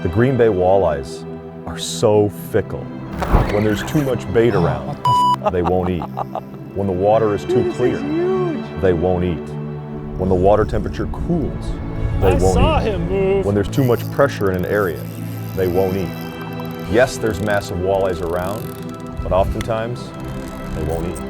The Green Bay walleyes are so fickle. When there's too much bait around, they won't eat. When the water is too clear, they won't eat. When the water temperature cools, they won't eat. I saw him move. When there's too much pressure in an area, they won't eat. Yes, there's massive walleyes around, but oftentimes, they won't eat.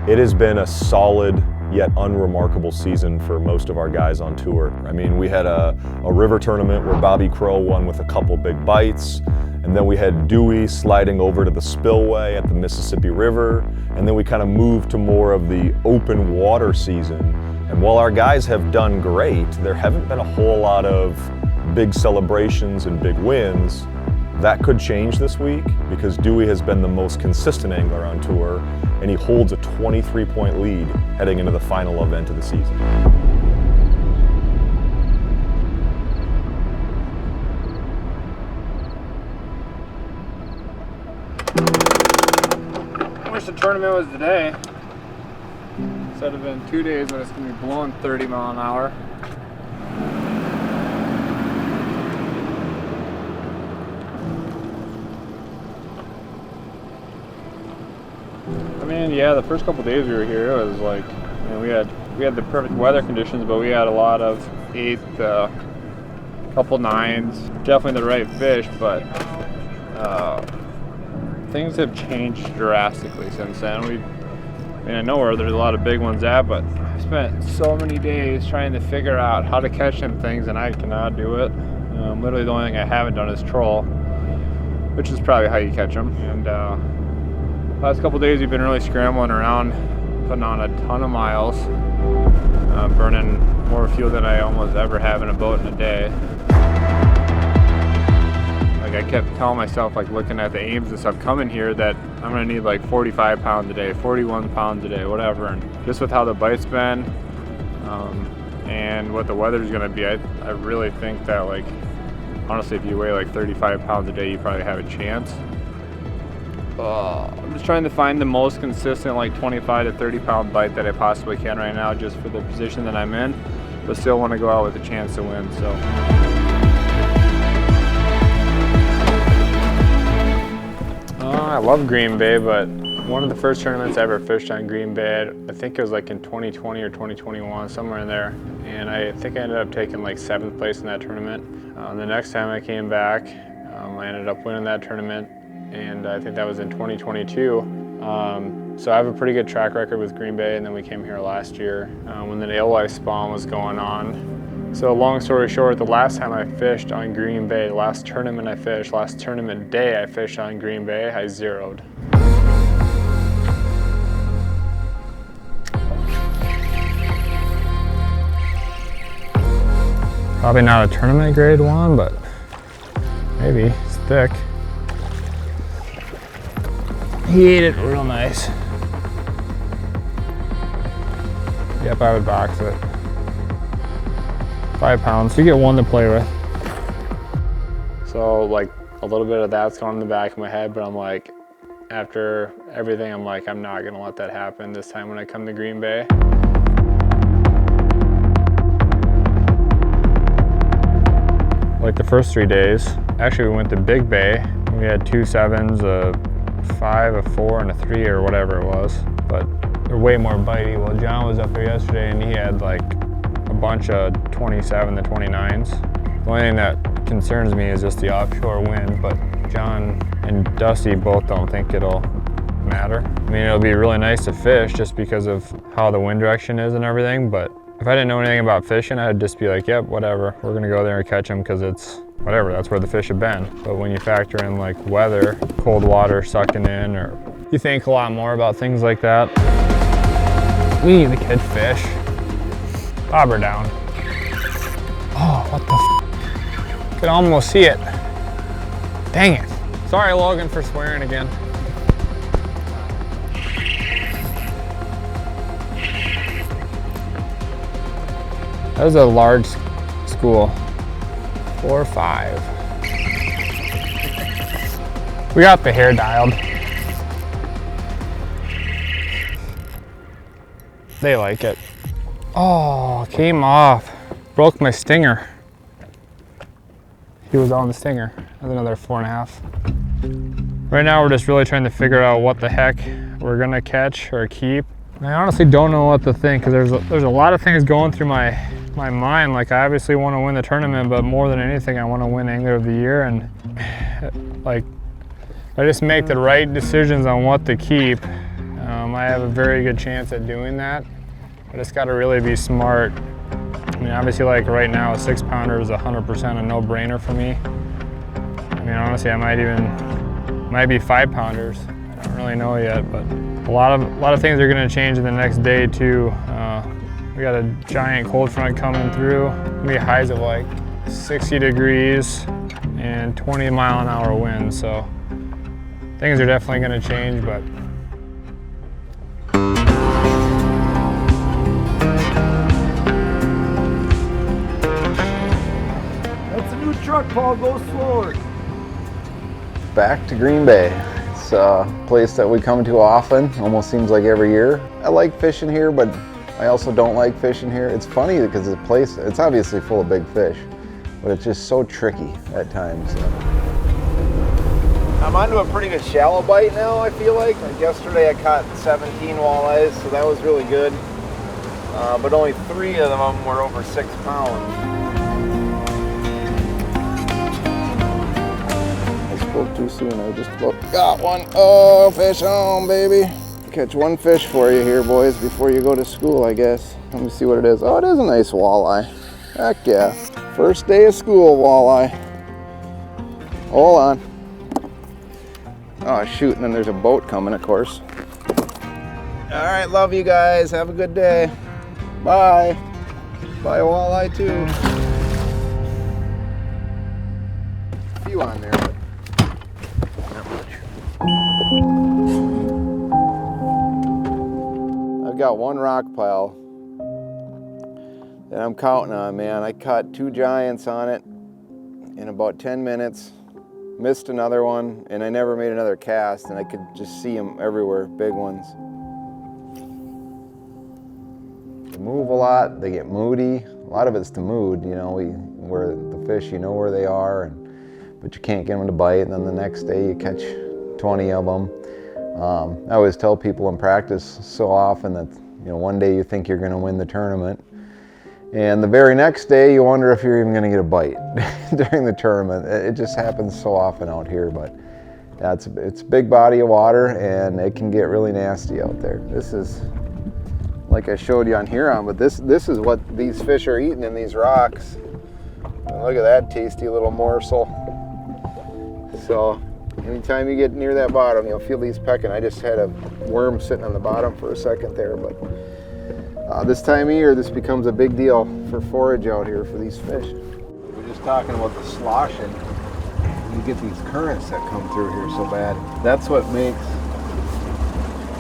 It has been a solid yet unremarkable season for most of our guys on tour. I mean, we had a river tournament where Bobby Crow won with a couple big bites, and then we had Dewey sliding over to the spillway at the Mississippi River, and then we kind of moved to more of the open water season. And while our guys have done great, there haven't been a whole lot of big celebrations and big wins. That could change this week because Dewey has been the most consistent angler on tour, and he holds a 23-point lead heading into the final event of the season. I wish the tournament was today. Instead of in 2 days when it's going to be blowing 30 miles an hour. I mean, yeah, the first couple days we were here, it was like, you know, we had the perfect weather conditions, but we had a lot of 8th, couple 9s, definitely the right fish, but things have changed drastically since then. I mean, I know where there's a lot of big ones at, but I spent so many days trying to figure out how to catch them things, and I cannot do it. Literally the only thing I haven't done is troll, which is probably how you catch them. And last couple days we've been really scrambling around, putting on a ton of miles, burning more fuel than I almost ever have in a boat in a day. Like, I kept telling myself, like, looking at the aims and stuff coming here, that I'm gonna need like 45 pounds a day, 41 pounds a day, whatever. And just with how the bite's been, and what the weather's gonna be, I really think that, like, honestly, if you weigh like 35 pounds a day, you probably have a chance. I'm just trying to find the most consistent, like 25 to 30 pound bite that I possibly can right now, just for the position that I'm in, but still want to go out with a chance to win. So. I love Green Bay, but one of the first tournaments I ever fished on Green Bay, I think it was like in 2020 or 2021, somewhere in there, and I think I ended up taking like 7th place in that tournament. The next time I came back, I ended up winning that tournament, and I think that was in 2022. So I have a pretty good track record with Green Bay, and then we came here last year when the alewife spawn was going on. So long story short, the last time I fished on Green Bay, the last tournament I fished, last tournament day I fished on Green Bay, I zeroed. Probably not a tournament grade one, but maybe. It's thick. He ate it real nice. Yep, I would box it. 5 pounds, you get one to play with. So like a little bit of that's going in the back of my head, but I'm like, after everything, I'm like, I'm not gonna let that happen this time when I come to Green Bay. Like the first 3 days, actually we went to Big Bay. We had 2 7s, a 5, a 4, and a 3 or whatever it was. But they're way more bitey. Well, John was up there yesterday and he had like a bunch of 27 to 29s. The only thing that concerns me is just the offshore wind, but John and Dusty both don't think it'll matter. I mean, it'll be really nice to fish just because of how the wind direction is and everything, but if I didn't know anything about fishing, I'd just be like, yep, whatever. We're gonna go there and catch them because it's whatever, that's where the fish have been. But when you factor in like weather, cold water sucking in, or you think a lot more about things like that. We need to catch fish. Bobber down. Oh, what the f? Could almost see it. Dang it. Sorry, Logan, for swearing again. That was a large school. 4 or 5. We got the hair dialed. They like it. Oh, came off. Broke my stinger. He was on the stinger. That's another 4.5. Right now we're just really trying to figure out what the heck we're gonna catch or keep. And I honestly don't know what to think, because there's a lot of things going through my mind. Like, I obviously want to win the tournament, but more than anything I want to win Angler of the Year. And like, I just make the right decisions on what to keep. I have a very good chance at doing that. I just got to really be smart. I mean, obviously, like right now, a 6-pounder is 100% a no-brainer for me. I mean, honestly, I might be 5-pounders. I don't really know yet, but a lot of things are going to change in the next day too. We got a giant cold front coming through. Gonna be highs of like 60 degrees and 20-mile-an-hour winds. So things are definitely going to change, but. That's a new truck, Paul. Go slower. Back to Green Bay. It's a place that we come to often, almost seems like every year. I like fishing here, but I also don't like fishing here. It's funny because the place, it's obviously full of big fish, but it's just so tricky at times. I'm onto a pretty good shallow bite now, I feel like. Yesterday I caught 17 walleyes, so that was really good. But only 3 of them were over 6 pounds. I spoke too soon, I just about got one. Oh, fish on, baby. Catch one fish for you here, boys, before you go to school, I guess. Let me see what it is. Oh, it is a nice walleye. Heck yeah. First day of school walleye. Hold on. Oh, shoot, and then there's a boat coming, of course. All right, love you guys. Have a good day. Bye. Bye, walleye, too. A few on there, but not much. I've got one rock pile that I'm counting on, man. I caught 2 giants on it in about 10 minutes. Missed another one, and I never made another cast, and I could just see them everywhere, big ones. They move a lot, they get moody. A lot of it's the mood, you know, where the fish, you know where they are, but you can't get them to bite, and then the next day you catch 20 of them. I always tell people in practice so often that, you know, one day you think you're going to win the tournament, and the very next day you wonder if you're even going to get a bite during the tournament. It just happens so often out here, but yeah, it's a big body of water, and it can get really nasty out there. This is, like I showed you on Huron, but this is what these fish are eating in these rocks. And look at that tasty little morsel. So anytime you get near that bottom, you'll feel these pecking. I just had a worm sitting on the bottom for a second there, but this time of year, this becomes a big deal for forage out here for these fish. We're just talking about the sloshing. You get these currents that come through here so bad. That's what makes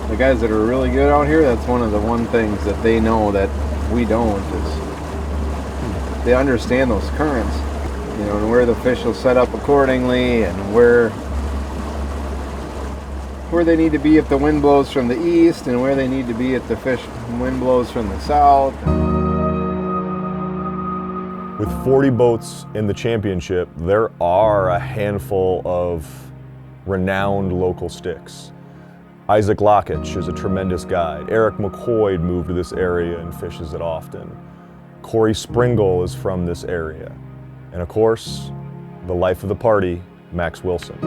the guys that are really good out here, that's one of the things that they know that we don't, is they understand those currents, you know, and where the fish will set up accordingly, and where they need to be if the wind blows from the east, and where they need to be if the wind blows from the south. With 40 boats in the championship, there are a handful of renowned local sticks. Isaac Lockitch is a tremendous guide. Eric McCoy moved to this area and fishes it often. Corey Springle is from this area. And of course, the life of the party, Max Wilson.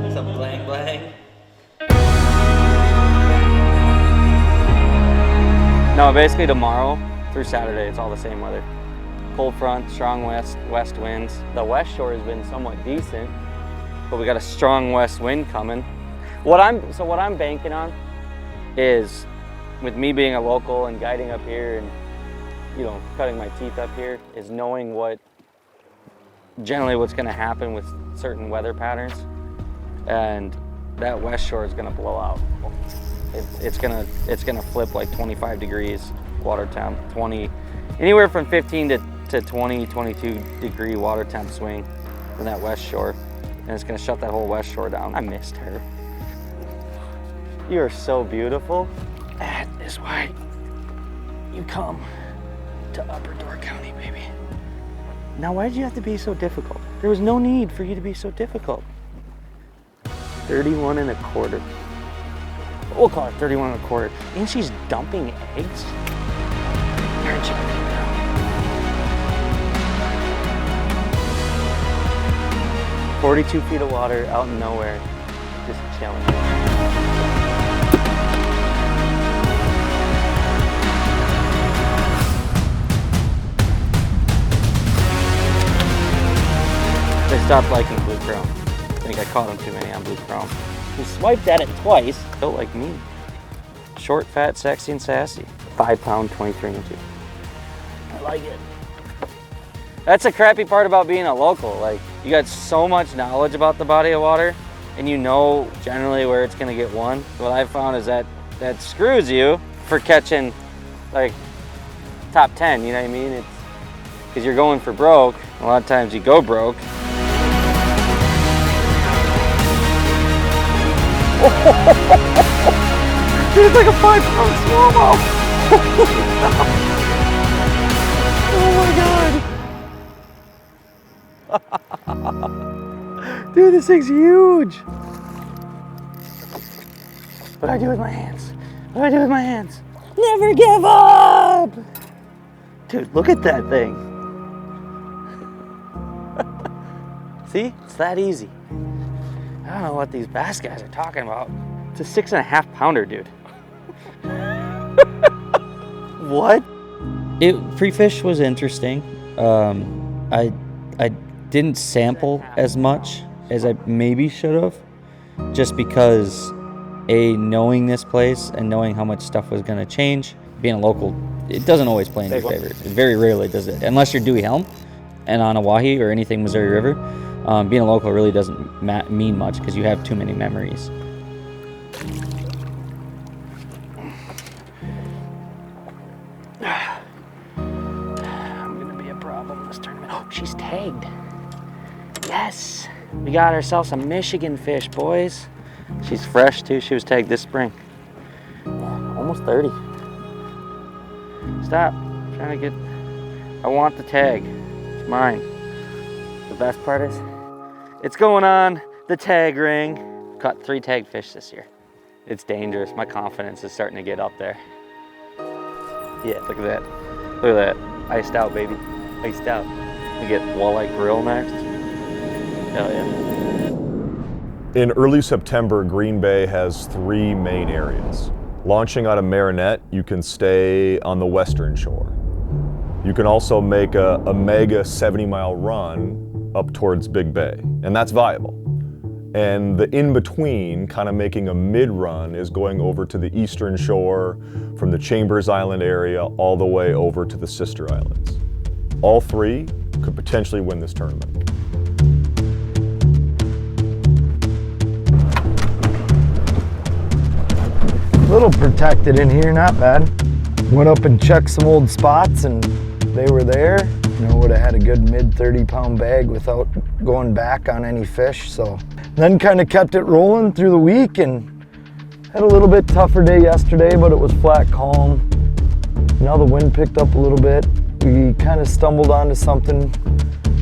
There's a blang blang. No, basically tomorrow through Saturday, it's all the same weather. Cold front, strong west winds. The west shore has been somewhat decent, but we got a strong west wind coming. What I'm banking on is, with me being a local and guiding up here and, you know, cutting my teeth up here, is knowing generally what's going to happen with certain weather patterns, and that west shore is going to blow out. It's gonna flip like 25 degrees water temp, anywhere from 15 to 20, 22 degree water temp swing from that west shore. And it's gonna shut that whole west shore down. I missed her. You are so beautiful. That is why you come to Upper Door County, baby. Now, why did you have to be so difficult? There was no need for you to be so difficult. 31 1/4. We'll call it 31 1/4. And she's dumping eggs? Aren't you? 42 feet of water out in nowhere, just chilling. They stopped liking blue chrome. I think I caught them too many on blue chrome. We swiped at it twice, built like me. Short, fat, sexy, and sassy. 5 pound, 23 inches. I like it. That's the crappy part about being a local. Like, you got so much knowledge about the body of water, and you know generally where it's gonna get won. What I've found is that screws you for catching like top 10, you know what I mean? It's because you're going for broke. A lot of times you go broke. Dude, it's like a 5 pound smallmouth. Oh my God. Dude, this thing's huge. What do I do with my hands? What do I do with my hands? Never give up. Dude, look at that thing. See, it's that easy. I don't know what these bass guys are talking about. It's a 6.5 pounder, dude. What? Pre-fish was interesting. I didn't sample as much as I maybe should have, just because knowing this place and knowing how much stuff was gonna change. Being a local, it doesn't always play in your favor. It very rarely does it, unless you're Duane Hjelm and on Oahe or anything Missouri River. Being a local really doesn't mean much because you have too many memories. I'm gonna be a problem in this tournament. Oh, she's tagged. Yes, we got ourselves a Michigan fish, boys. She's fresh too. She was tagged this spring. Yeah, almost 30. Stop. I'm trying to get. I want the tag. It's mine. The best part is, it's going on the tag ring. Caught 3 tagged fish this year. It's dangerous. My confidence is starting to get up there. Yeah, look at that. Look at that. Iced out, baby. Iced out. We get walleye grill next. Hell yeah. In early September, Green Bay has 3 main areas. Launching out of Marinette, you can stay on the western shore. You can also make a mega 70-mile run up towards Big Bay, and that's viable. And the in-between, kind of making a mid-run, is going over to the eastern shore from the Chambers Island area all the way over to the sister islands. All 3 could potentially win this tournament. A little protected in here, not bad. Went up and checked some old spots and they were there. You know, would have had a good mid 30-pound bag without going back on any fish. So then kind of kept it rolling through the week and had a little bit tougher day yesterday, but it was flat calm. Now the wind picked up a little bit. We kind of stumbled onto something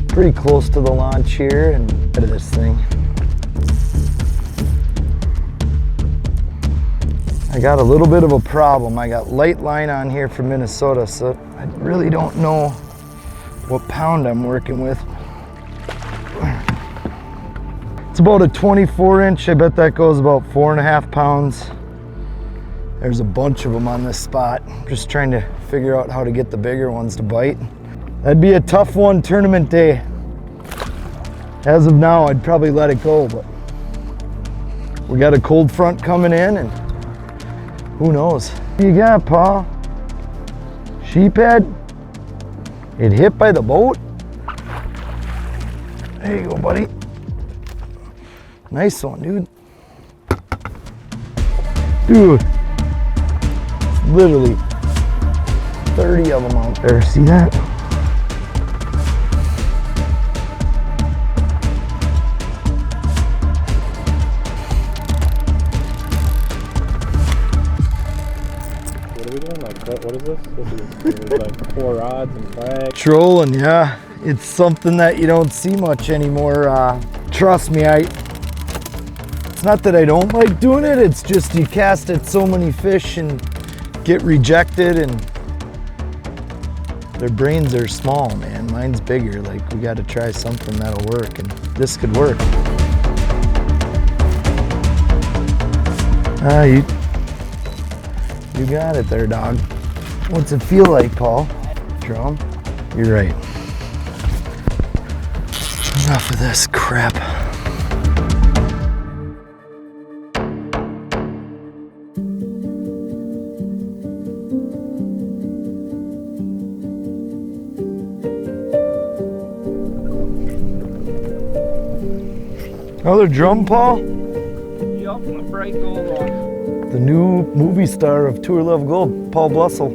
pretty close to the launch here and out of this thing. I got a little bit of a problem. I got light line on here from Minnesota, so I really don't know what pound I'm working with. It's about a 24 inch. I bet that goes about 4.5 pounds. There's a bunch of them on this spot. Just trying to figure out how to get the bigger ones to bite. That'd be a tough one tournament day. As of now, I'd probably let it go, but we got a cold front coming in and who knows? What you got, Pa? Sheephead? It hit by the boat? There you go, buddy. Nice one, dude. Dude, literally 30 of them out there. See that? What are we doing? Like, what is this? This is like 4 rods and flags. Trolling, yeah. It's something that you don't see much anymore. Trust me, it's not that I don't like doing it, it's just you cast at so many fish and get rejected, and their brains are small, man. Mine's bigger. Like, we gotta try something that'll work, and this could work. You got it there, dog. What's it feel like, Paul? Drum? You're right. Enough of this crap. Another drum, Paul? Yup, a bright gold one. The new movie star of Tour Love Gold, Paul Blussel.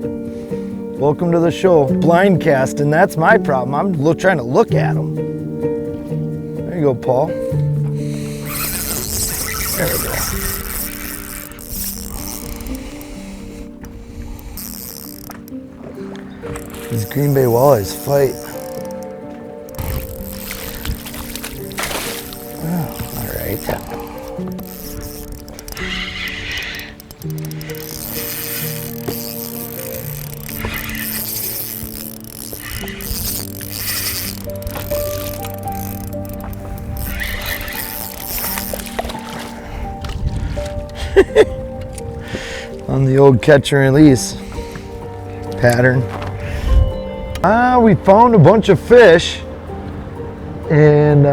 Welcome to the show. Blind casting, that's my problem. I'm trying to look at them. There you go, Paul. There we go. These Green Bay walleyes fight. Oh, all right. On the old catch and release pattern. We found a bunch of fish, and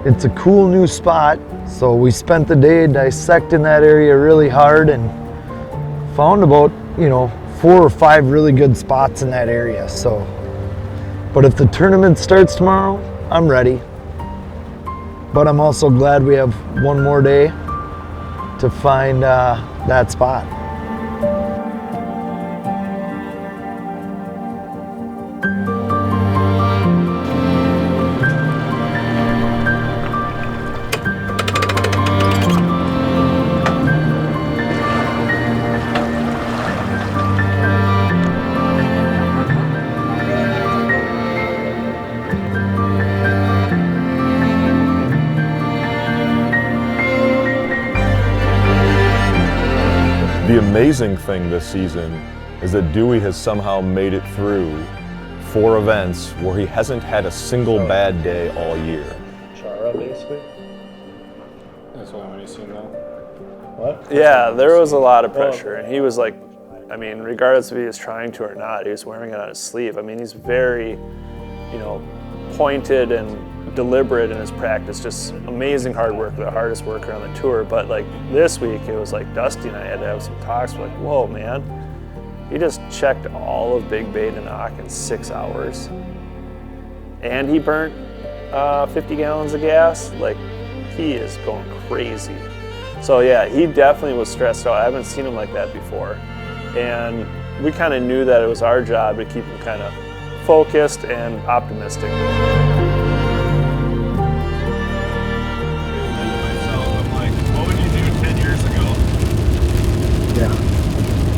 it's a cool new spot. So we spent the day dissecting that area really hard and found about, 4 or 5 really good spots in that area. So, but if the tournament starts tomorrow, I'm ready. But I'm also glad we have one more day to find that spot. The amazing thing this season is that Dewey has somehow made it through 4 events where he hasn't had a single bad day all year. Chara, basically. That's the only one you've seen though. What? Yeah, there was a lot of pressure, and he was like, I mean, regardless if he was trying to or not, he was wearing it on his sleeve. I mean, he's very, pointed and deliberate in his practice, just amazing hard work, the hardest worker on the tour. But like this week, it was like Dusty and I had to have some talks. We're like, whoa, man, he just checked all of Big Bay to Knock in 6 hours, and he burnt 50 gallons of gas. Like, he is going crazy. So yeah, he definitely was stressed out. I haven't seen him like that before, and we kind of knew that it was our job to keep him kind of focused and optimistic.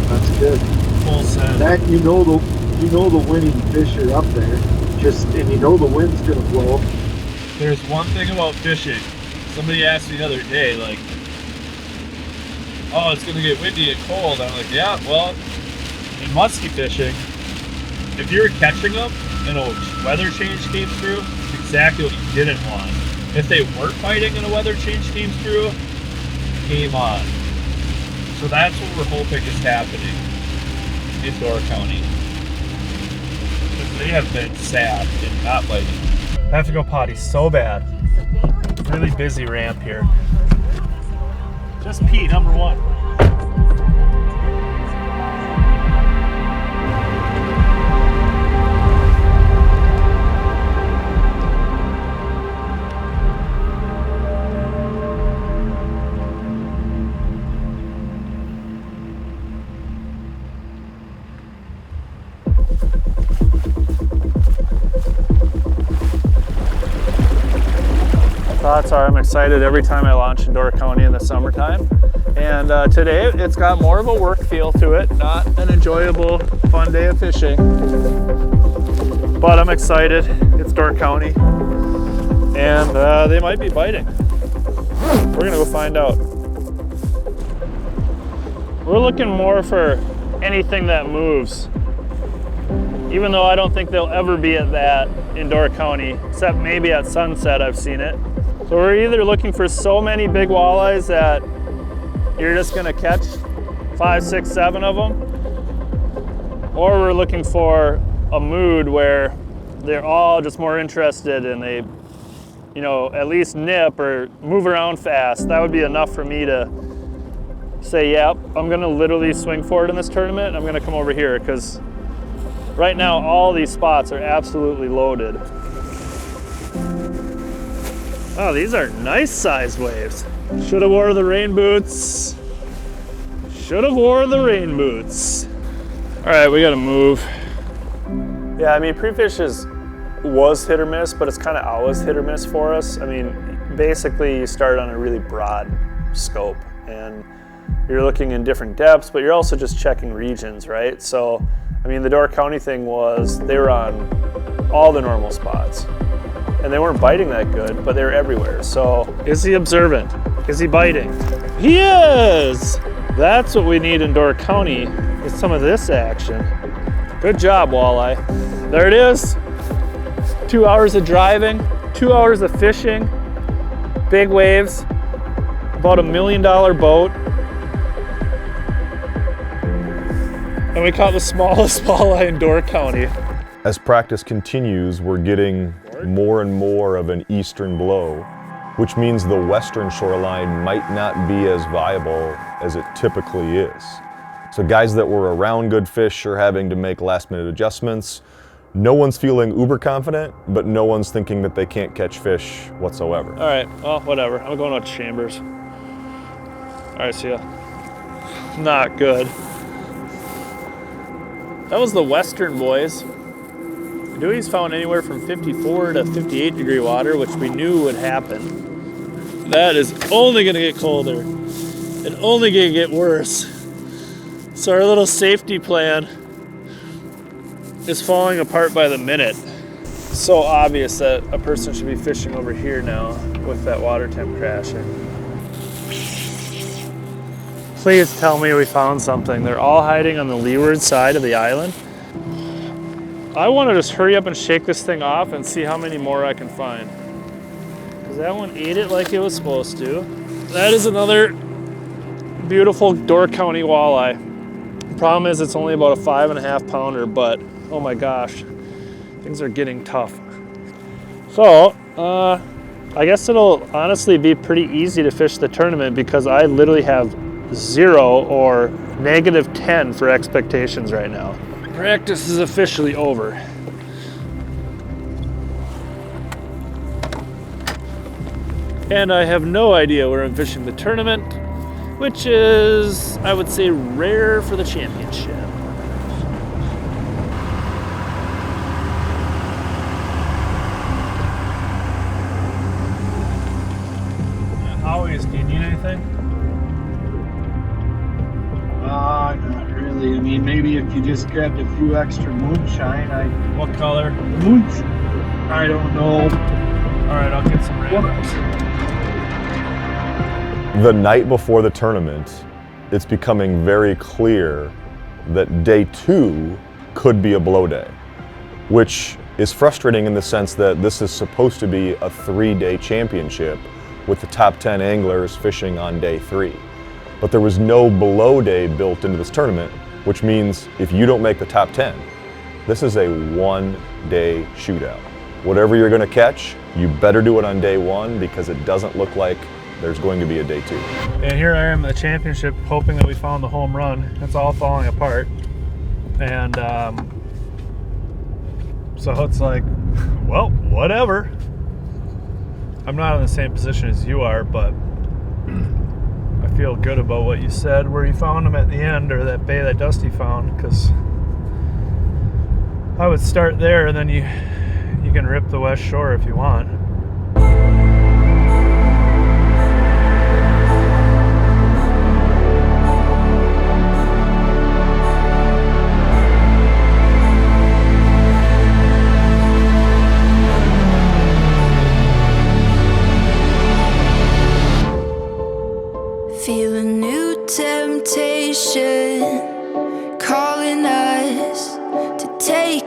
That's good. Full set. That you know the winning fish are up there. And the wind's gonna blow. There's one thing about fishing. Somebody asked me the other day, like, oh, it's gonna get windy and cold. I'm like, yeah, well, in musky fishing, if you're catching them and a weather change came through, it's exactly what you didn't want. If they weren't biting and a weather change came through, game on. So that's what we're hoping is happening in Door County. Because they have been sad and not biting. I have to go potty so bad. Really busy ramp here. Just pee, number 1. spots are. I'm excited every time I launch in Door County in the summertime. And today it's got more of a work feel to it, not an enjoyable, fun day of fishing. But I'm excited. It's Door County. And they might be biting. We're gonna go find out. We're looking more for anything that moves. Even though I don't think they'll ever be at that in Door County, except maybe at sunset I've seen it. So we're either looking for so many big walleyes that you're just gonna catch 5, 6, 7 of them, or we're looking for a mood where they're all just more interested and they, you know, at least nip or move around fast. That would be enough for me to say, yep, I'm gonna literally swing for it in this tournament. I'm gonna come over here, because right now all these spots are absolutely loaded. Oh, these are nice sized waves. Should have wore the rain boots. Should have wore the rain boots. All right, we gotta move. Yeah, I mean, pre-fish was hit or miss, but it's kind of always hit or miss for us. I mean, basically you start on a really broad scope and you're looking in different depths, but you're also just checking regions, right? So, I mean, the Door County thing was they were on all the normal spots. And they weren't biting that good, but they were everywhere. So, is he observant? Is he biting? He is! That's what we need in Door County, is some of this action. Good job, walleye. There it is. 2 hours of driving, 2 hours of fishing, big waves, about $1 million boat. And we caught the smallest walleye in Door County. As practice continues, we're getting more and more of an eastern blow, which means the western shoreline might not be as viable as it typically is. So guys that were around good fish are having to make last minute adjustments. No one's feeling uber confident, but no one's thinking that they can't catch fish whatsoever. All right, well, whatever. I'm going out to Chambers. All right, see ya. Not good. That was the western, boys. Dewey's found anywhere from 54 to 58 degree water, which we knew would happen. That is only gonna get colder and only gonna get worse. So our little safety plan is falling apart by the minute. So obvious that a person should be fishing over here now with that water temp crashing. Please tell me we found something. They're all hiding on the leeward side of the island. I want to just hurry up and shake this thing off and see how many more I can find. Because that one ate it like it was supposed to. That is another beautiful Door County walleye. Problem is it's only about a 5.5 pounder, but oh my gosh, things are getting tough. So, I guess it'll honestly be pretty easy to fish the tournament because I literally have 0 or -10 for expectations right now. Practice is officially over. And I have no idea where I'm fishing the tournament, which is, I would say, rare for the championship. Always, do you need anything? Not really. I mean, maybe if you just grabbed a few extra moonshine, What color? I don't know. All right, I'll get some randoms. The night before the tournament, it's becoming very clear that day 2 could be a blow day, which is frustrating in the sense that this is supposed to be a 3-day championship with the top 10 anglers fishing on day 3. But there was no blow day built into this tournament, which means if you don't make the top 10, this is a 1-day shootout. Whatever you're gonna catch, you better do it on day 1 because it doesn't look like there's going to be a day 2. And here I am at the championship hoping that we found the home run. It's all falling apart. And so it's like, well, whatever. I'm not in the same position as you are, but I feel good about what you said, where you found them at the end, or that bay that Dusty found, because I would start there and then you can rip the west shore if you want.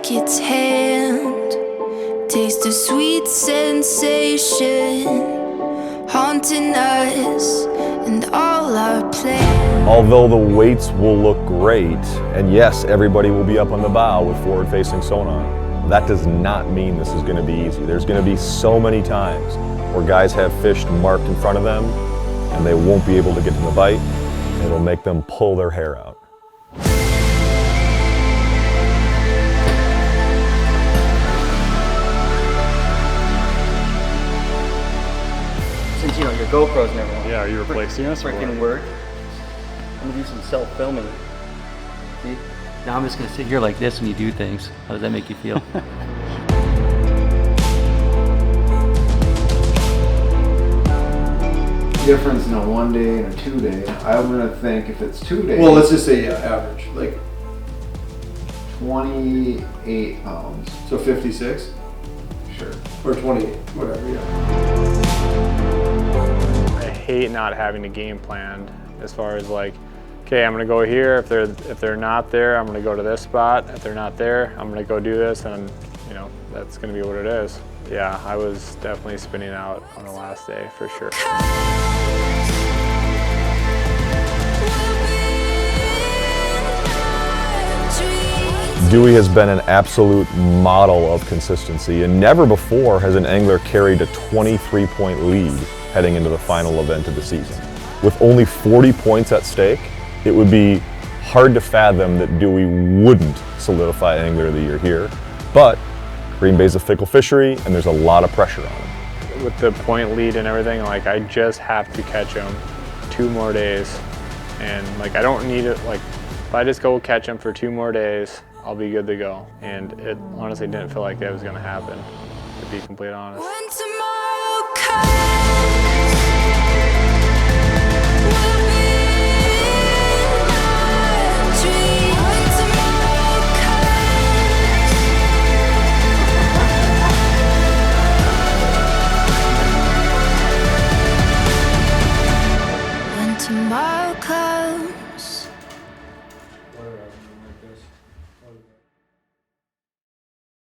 like its hand. Taste of sweet sensation, haunting us and all our plans. Although the weights will look great, and yes, everybody will be up on the bow with forward-facing sonar, that does not mean this is going to be easy. There's going to be so many times where guys have fish marked in front of them and they won't be able to get to the bite. It'll make them pull their hair out. Since you know your GoPros never want Yeah, are you replacing us? or freaking what? work, I'm gonna do some self-filming. See? Now I'm just gonna sit here like this when you do things. How does that make you feel? Difference in a 1 day and a 2 day. I'm gonna think if it's 2 days. Well, let's just say average, like 28 pounds. so 56 Sure. or 28, whatever. Yeah. I hate not having a game planned as far as like, okay, I'm gonna go here. If they're not there, I'm gonna go to this spot. If they're not there, I'm gonna go do this, and you know that's gonna be what it is. Yeah, I was definitely spinning out on the last day for sure. Dewey has been an absolute model of consistency, and never before has an angler carried a 23-point lead heading into the final event of the season. With only 40 points at stake, it would be hard to fathom that Dewey wouldn't solidify Angler of the Year here. But Green Bay's a fickle fishery, and there's a lot of pressure on him. With the point lead and everything, like I just have to catch him 2 more days, and like I don't need it. Like if I just go catch him for 2 more days, I'll be good to go. And it honestly didn't feel like that was going to happen, to be completely honest. When tomorrow comes.